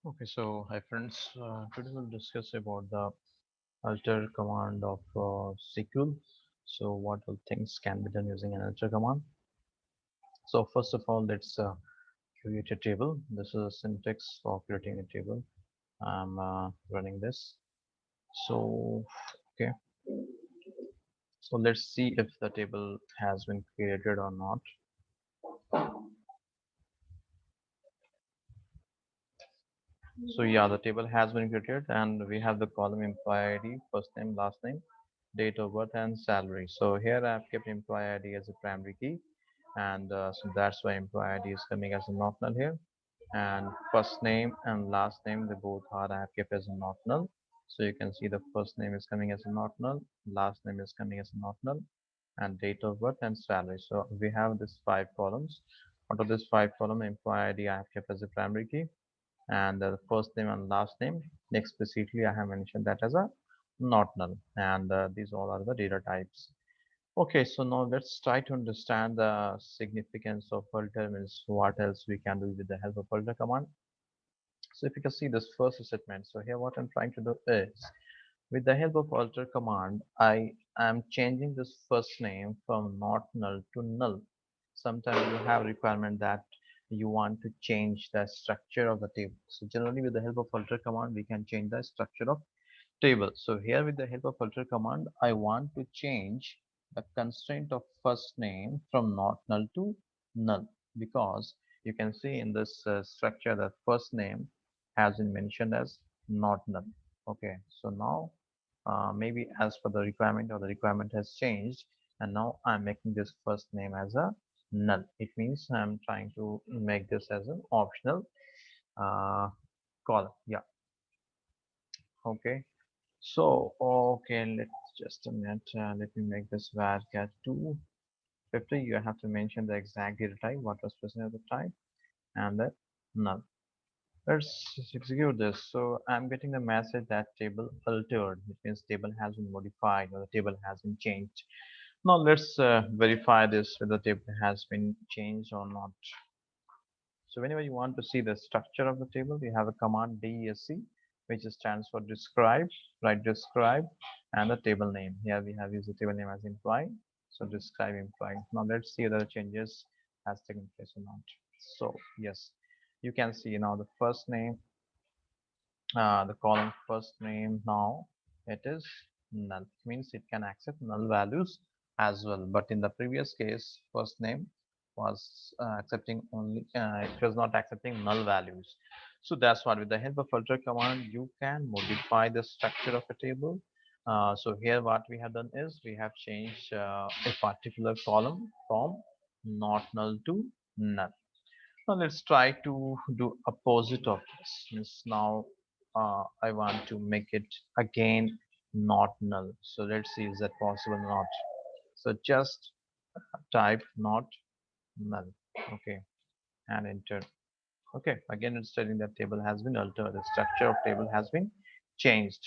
Okay, so hi friends. Today we'll discuss about the alter command of SQL. So what all things can be done using an alter command? So first of all, let's create a table. This is a syntax for creating a table. I'm running this. So okay, so let's see if the table has been created or not. So yeah, the table has been created, and we have the column employee ID, first name, last name, date of birth, and salary. So here I've kept employee ID as a primary key, and so that's why employee ID is coming as a not null here. And first name and last name, they both are I have kept as a not null. So you can see the first name is coming as a not null, last name is coming as a not null, and date of birth and salary. So we have these five columns. Out of this five column, employee ID I have kept as a primary key, and the first name and last name explicitly I have mentioned that as a not null, and these all are the data types. Okay, so now let's try to understand the significance of alter, means what else we can do with the help of alter command. So if you can see this first statement, so here what I'm trying to do is, with the help of alter command, I am changing this first name from not null to null. Sometimes you have requirement that you want to change the structure of the table. So generally with the help of alter command, we can change the structure of table. So here with the help of alter command, I want to change the constraint of first name from not null to null, because you can see in this structure that first name has been mentioned as not null. Okay, so now maybe as per the requirement, or the requirement has changed, and now I'm making this first name as a null. It means I'm trying to make this as an optional uh, column. Yeah. Okay, so okay, let's just a minute, let me make this varchar 250. You have to mention the exact data type, what was present at the time, and the null. Let's execute this. So I'm getting the message that table altered, which means table has been modified, or the table has been changed. Now let's verify this whether the table has been changed or not. So whenever you want to see the structure of the table, you have a command DESC, which stands for describe, right? Describe, and the table name. Here we have used the table name as employee. So describe employee. Now let's see whether the changes has taken place or not. So yes, you can see now the first name, the column first name, now it is null. It means it can accept null values as well. But in the previous case, first name was accepting only, it was not accepting null values. So that's why with the help of filter command, you can modify the structure of a table. So here what we have done is we have changed a particular column from not null to null. Now let's try to do opposite of this. Means now I want to make it again not null. So let's see, is that possible or not. So just type not null. Okay, and enter. Okay, again it's telling that table has been altered. The structure of table has been changed.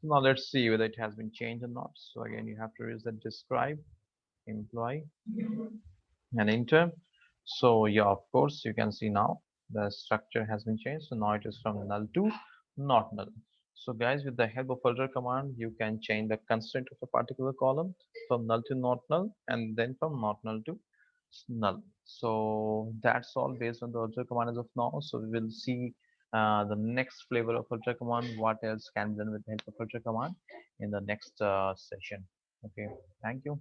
Now let's see whether it has been changed or not. So again you have to use the describe employee and enter. So yeah, of course you can see now the structure has been changed. So now it is from null to not null. So guys, with the help of filter command, you can change the constraint of a particular column from null to not null, and then from not null to null. So that's all based on the filter command as of now. So we will see the next flavor of filter command, what else can be done with the help of filter command in the next session. Okay, thank you.